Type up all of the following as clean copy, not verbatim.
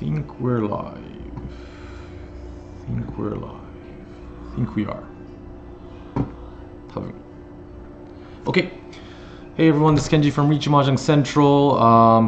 think we're live. Think we're live. Think we are. Okay. Hey everyone, this is Kenji from Riichi Mahjong Central.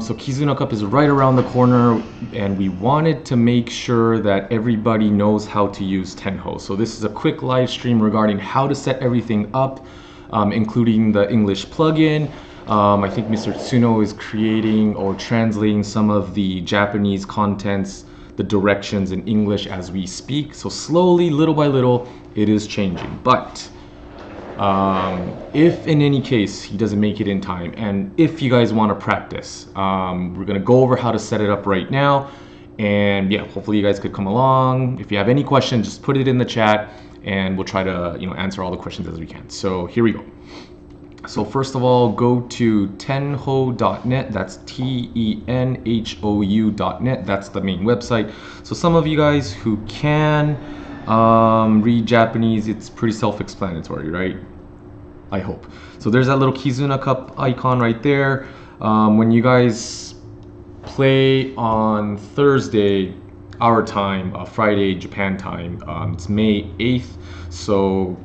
So Kizuna Cup is right around the corner, and we wanted to make sure that everybody knows how to use Tenhou. So this is a quick live stream regarding how to set everything up, including the English plugin. I think Mr. Tsuno is creating or translating some of the Japanese contents, the directions in English as we speak. So slowly, little by little, it is changing. But if in any case he doesn't make it in time, and if you guys want to practice, we're going to go over how to set it up right now. And yeah, hopefully you guys could come along. If you have any questions, just put it in the chat and we'll try to answer all the questions as we can. So here we go. So first of all, go to tenhou.net. That's tenhou.net. That's the main website. So some of you guys who can read Japanese, it's pretty self-explanatory, right? I hope. So there's that little Kizuna Cup icon right there. When you guys play on Thursday, our time, Friday, Japan time, it's May 8th. So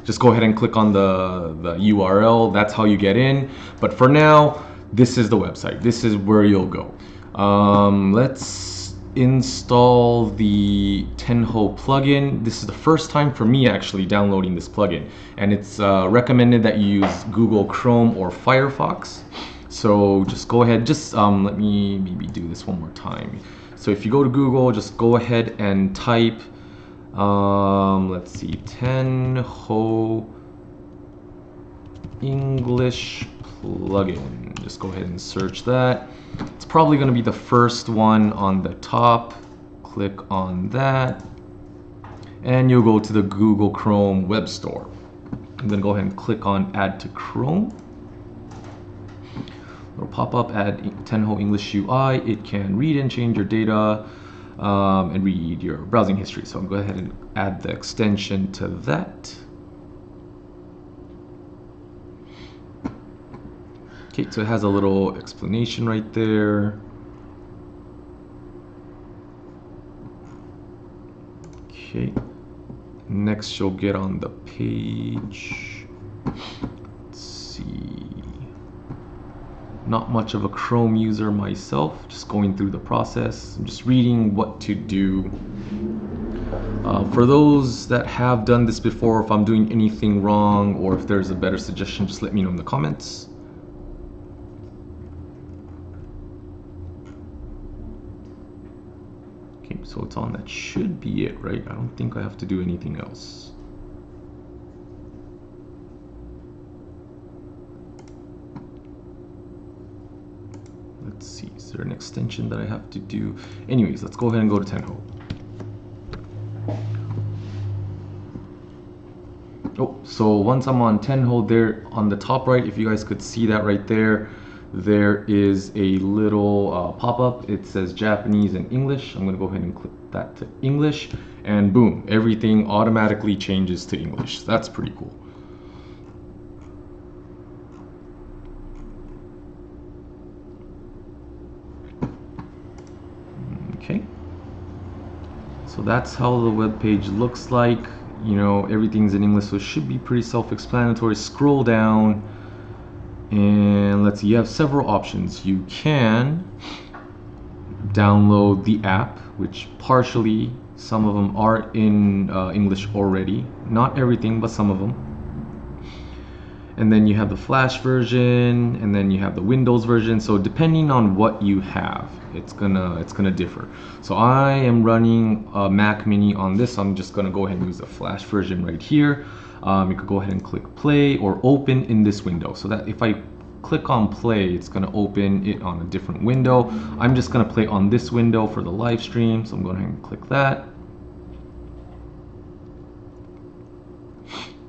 just go ahead and click on the URL. That's how you get in. But for now, this is the website. This is where you'll go. Let's install the Tenhou plugin. This is the first time for me actually downloading this plugin, and it's recommended that you use Google Chrome or Firefox. So just go ahead, just let me maybe do this one more time. So if you go to Google, just go ahead and type let's see, Tenhou English plugin. Just go ahead and search that. It's probably going to be the first one on the top. Click on that and you'll go to the Google Chrome web store. And then go ahead and click on add to Chrome. It'll pop up, add Tenhou English UI. It can read and change your data and read your browsing history. So I'll go ahead and add the extension to that. Okay, so it has a little explanation right there. Okay, next you'll get on the page. Let's see. Not much of a Chrome user myself, just going through the process. I'm just reading what to do. For those that have done this before, if I'm doing anything wrong or if there's a better suggestion, just let me know in the comments. Okay, so it's on. That should be it, right? I don't think I have to do anything else. Let's see, is there an extension that I have to do? Anyways, let's go ahead and go to Tenhou. Oh, so once I'm on Tenhou, there on the top right, if you guys could see that right there, there is a little pop-up. It says Japanese and English. I'm going to go ahead and click that to English, and boom, everything automatically changes to English. That's pretty cool. Okay, so that's how the web page looks like. Everything's in English, so it should be pretty self-explanatory. Scroll down and let's see, you have several options. You can download the app, which partially, some of them are in English already. Not everything, but some of them. And then you have the Flash version, and then you have the Windows version. So depending on what you have, it's gonna differ. So I am running a Mac Mini on this. So I'm just gonna go ahead and use the Flash version right here. You could go ahead and click play or open in this window. So that if I click on play, it's gonna open it on a different window. I'm just gonna play on this window for the live stream. So I'm going to click that.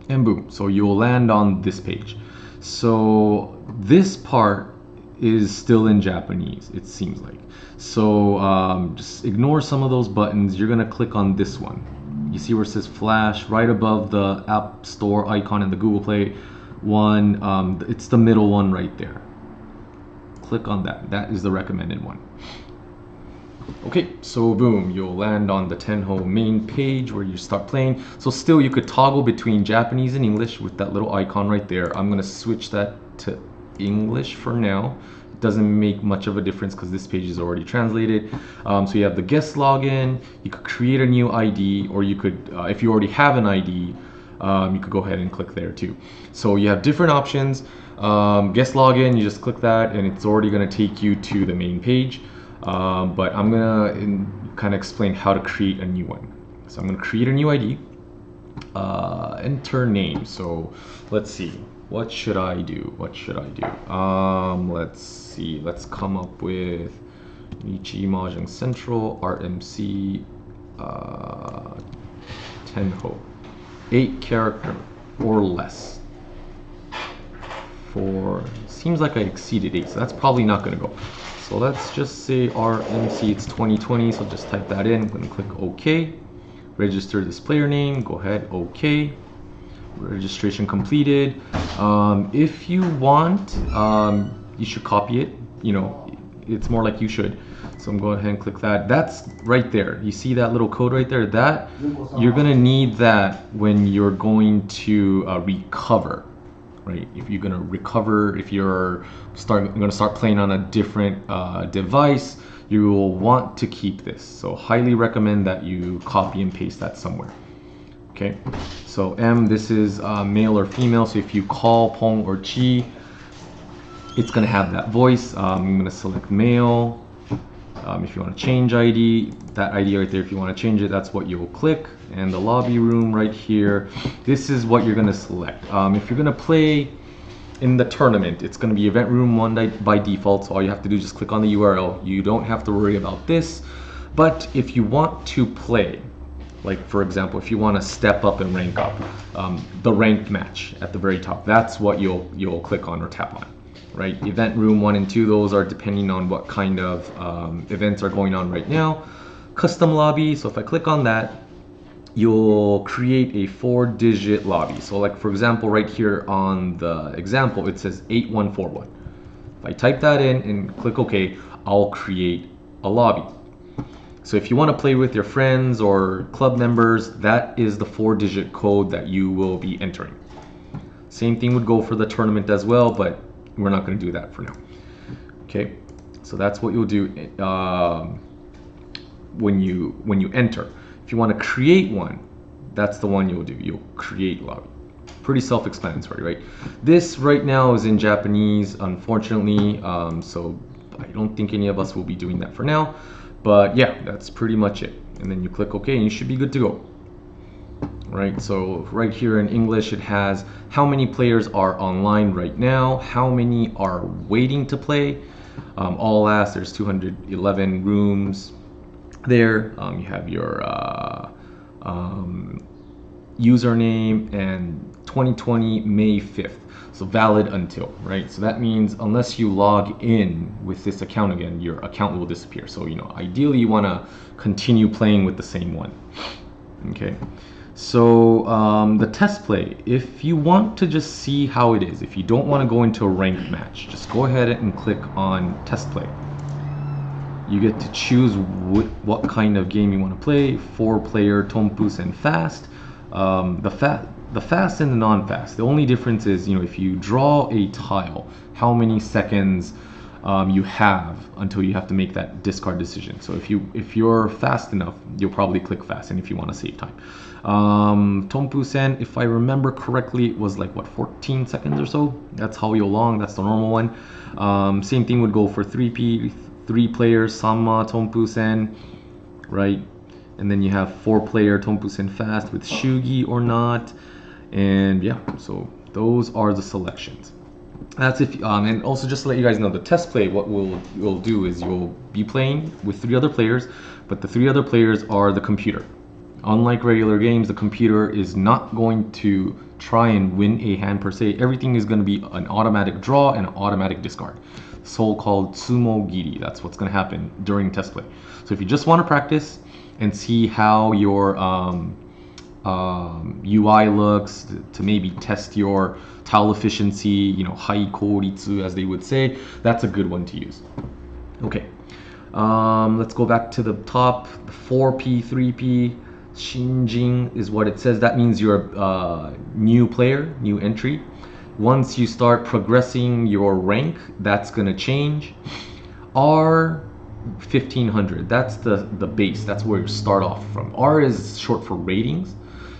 And boom, so you'll land on this page. So this part is still in Japanese, it seems like. So just ignore some of those buttons. You're gonna click on this one. You see where it says Flash right above the App Store icon in the Google Play one. It's the middle one right there. Click on that. That is the recommended one. Okay, so boom, you'll land on the Tenhou main page where you start playing. So still you could toggle between Japanese and English with that little icon right there. I'm gonna switch that to English for now. It doesn't make much of a difference because this page is already translated. So you have the guest login, you could create a new ID, or you could, if you already have an ID, you could go ahead and click there too. So you have different options. Guest login, you just click that and it's already gonna take you to the main page. But I'm gonna kind of explain how to create a new one. So I'm gonna create a new ID, enter name. So let's see, what should I do? Let's see, let's come up with Riichi Mahjong Central RMC Tenhou, 8 character or less. Seems like I exceeded 8, so that's probably not gonna go. So let's just say RMC, it's 2020, so just type that in. I'm going to click OK. Register this player name, go ahead, OK. Registration completed. If you want, you should copy it. You know, it's more like you should. So I'm going ahead and click that. That's right there. You see that little code right there? That you're going to need that when you're going to recover. Right? If you're gonna recover, if you're gonna start playing on a different device, you will want to keep this. So highly recommend that you copy and paste that somewhere. Okay. So M, this is male or female. So if you call Pong or Chi, it's gonna have that voice. I'm gonna select male. If you want to change ID, that ID right there, if you want to change it, that's what you'll click. And the lobby room right here, this is what you're going to select. If you're going to play in the tournament, it's going to be event room 1 by default. So all you have to do is just click on the URL. You don't have to worry about this. But if you want to play, like for example, if you want to step up and rank up, the ranked match at the very top, that's what you'll click on or tap on. Right, event room 1 and 2, those are depending on what kind of events are going on right now. Custom lobby, so if I click on that, you'll create a 4-digit lobby. So like for example, right here on the example, it says 8141. If I type that in and click OK, I'll create a lobby. So if you want to play with your friends or club members, that is the 4-digit code that you will be entering. Same thing would go for the tournament as well, but we're not going to do that for now. Okay, so that's what you'll do when you enter. If you want to create one, that's the one you'll do. You'll create lobby. Pretty self-explanatory, right? This right now is in Japanese, unfortunately, so I don't think any of us will be doing that for now. But yeah, that's pretty much it. And then you click OK, and you should be good to go. Right, so right here in English it has how many players are online right now, how many are waiting to play. All last, there's 211 rooms there. You have your username and 2020 May 5th, so valid until, right? So that means unless you log in with this account again, your account will disappear. So you know, ideally you want to continue playing with the same one. Okay. So the test play, if you want to just see how it is, if you don't want to go into a ranked match, just go ahead and click on test play. You get to choose what kind of game you want to play, 4-player, Tompus and fast. The fast and the non-fast, the only difference is, you know, if you draw a tile, how many seconds you have until you have to make that discard decision. So if you're fast enough, you'll probably click fast, and if you want to save time. Tompusen, if I remember correctly, it was like what, 14 seconds or so. That's how long, that's the normal one. Same thing would go for 3 players, Sanma Tompusen, right? And then you have 4-player Tompusen fast with Shugi or not. And yeah, so those are the selections. That's if and also just to let you guys know, the test play, what we'll do is you'll be playing with 3 other players, but the 3 other players are the computer. Unlike regular games, the computer is not going to try and win a hand per se. Everything is going to be an automatic draw and an automatic discard. So-called sumo giri. That's what's going to happen during test play. So if you just want to practice and see how your UI looks, to maybe test your tile efficiency, you know, hai kouritsu as they would say, that's a good one to use. Okay. Let's go back to the top. The 4P, 3P, Shinjin is what it says. That means you're a new player, new entry. Once you start progressing your rank, that's gonna change. R 1500, that's the base, that's where you start off from. R is short for ratings.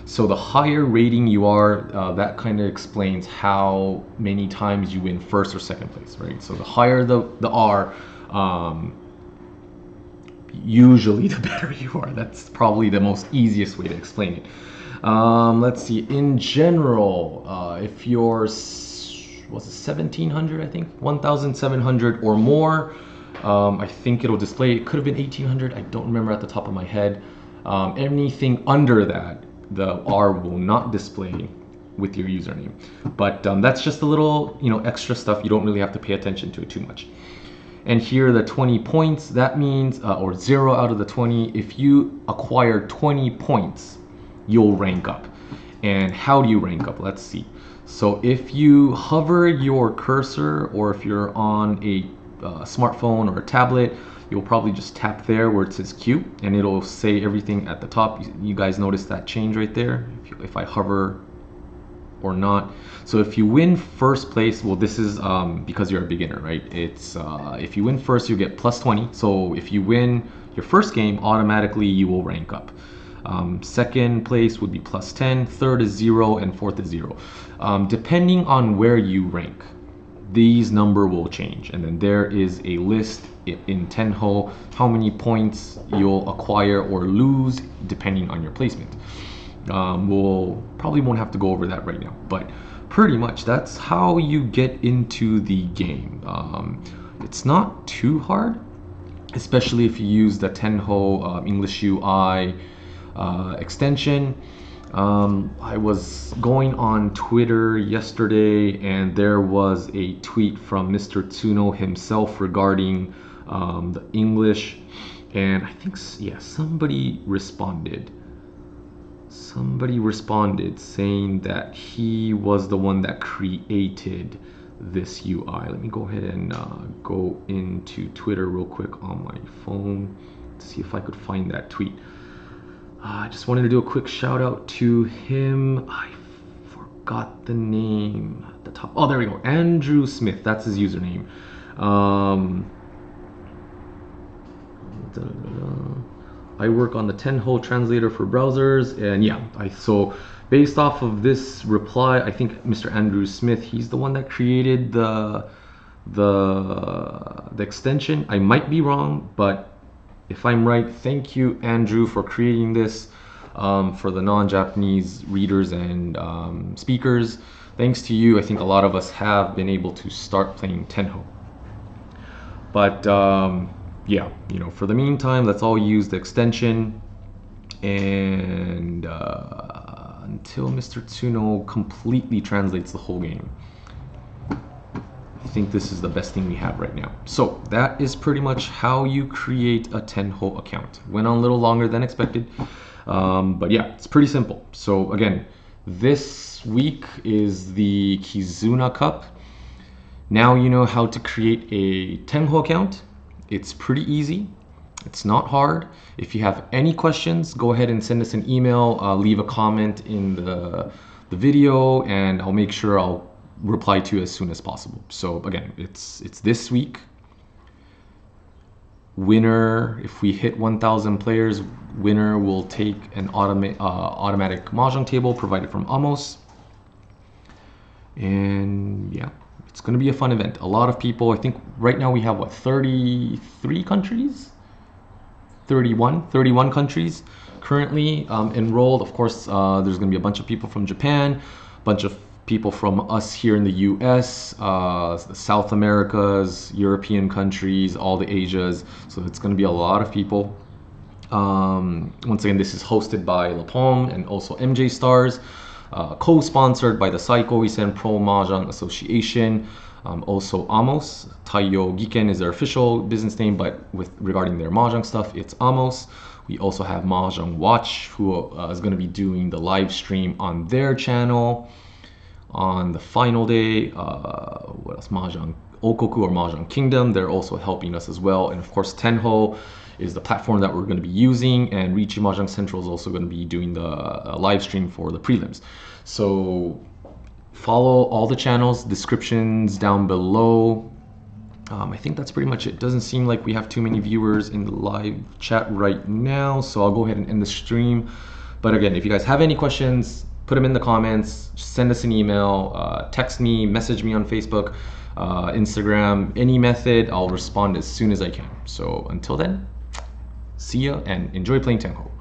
So the higher rating you are, that kind of explains how many times you win first or second place, right? So the higher the R, usually the better you are. That's probably the most easiest way to explain it. Let's see, in general, if you're, was it 1700, I think? 1700 or more, I think it'll display, it could have been 1800, I don't remember at the top of my head. Anything under that, the R will not display with your username. But that's just a little, extra stuff. You don't really have to pay attention to it too much. And here are the 20 points. That means, or 0 out of the 20, if you acquire 20 points, you'll rank up. And how do you rank up? Let's see. So if you hover your cursor, or if you're on a smartphone or a tablet, you'll probably just tap there where it says Q, and it'll say everything at the top. You guys notice that change right there? If I hover or not. So if you win first place, well, this is because you're a beginner, right? It's if you win first, you get plus 20. So if you win your first game, automatically you will rank up. Second place would be plus 10, third is 0, and fourth is 0. Depending on where you rank, these number will change. And then there is a list in Tenhou how many points you'll acquire or lose depending on your placement. We'll probably won't have to go over that right now, but pretty much that's how you get into the game. It's not too hard, especially if you use the Tenhou English UI extension. I was going on Twitter yesterday, and there was a tweet from Mr. Tsuno himself regarding the English, and I think, yeah, somebody responded saying that he was the one that created this UI. Let me go ahead and go into Twitter real quick on my phone to see if I could find that tweet. I just wanted to do a quick shout out to him. I forgot the name at the top. Oh, there we go. Andrew Smith, that's his username. I work on the Tenhou translator for browsers, and yeah, so based off of this reply, I think Mr. Andrew Smith, he's the one that created the extension. I might be wrong, but if I'm right, thank you, Andrew, for creating this for the non-Japanese readers and speakers. Thanks to you, I think a lot of us have been able to start playing Tenhou. But yeah, for the meantime, let's all use the extension, and until Mr. Tsuno completely translates the whole game, I think this is the best thing we have right now. So that is pretty much how you create a Tenhou account. Went on a little longer than expected, but yeah, it's pretty simple. So again, this week is the Kizuna Cup. Now you know how to create a Tenhou account. It's pretty easy. It's not hard. If you have any questions, go ahead and send us an email, leave a comment in the video, and I'll make sure I'll reply to you as soon as possible. So again, it's this week. Winner, if we hit 1,000 players, winner will take an automatic Mahjong table provided from AMOS. And yeah, it's going to be a fun event. A lot of people, I think right now we have, what, 33 countries? 31 countries currently enrolled. Of course, there's going to be a bunch of people from Japan, a bunch of people from us here in the US, the South Americas, European countries, all the Asias. So it's going to be a lot of people. Once again, this is hosted by LAPOM and also MJ Stars. Co-sponsored by the Saikouisen Pro Mahjong Association, also AMOS. TAIYO Giken is their official business name, but regarding their Mahjong stuff, it's AMOS. We also have Mahjong Watch, who is going to be doing the live stream on their channel on the final day. What else? Mahjong OKOKU or Mahjong Kingdom, they're also helping us as well. And of course, Tenhou is the platform that we're going to be using, and Riichi Mahjong Central is also going to be doing the live stream for the prelims. So follow all the channels, descriptions down below. I think that's pretty much it. Doesn't seem like we have too many viewers in the live chat right now, so I'll go ahead and end the stream. But again, if you guys have any questions, put them in the comments, send us an email, text me, message me on Facebook, Instagram, any method, I'll respond as soon as I can. So until then, see ya and enjoy playing Tenhou.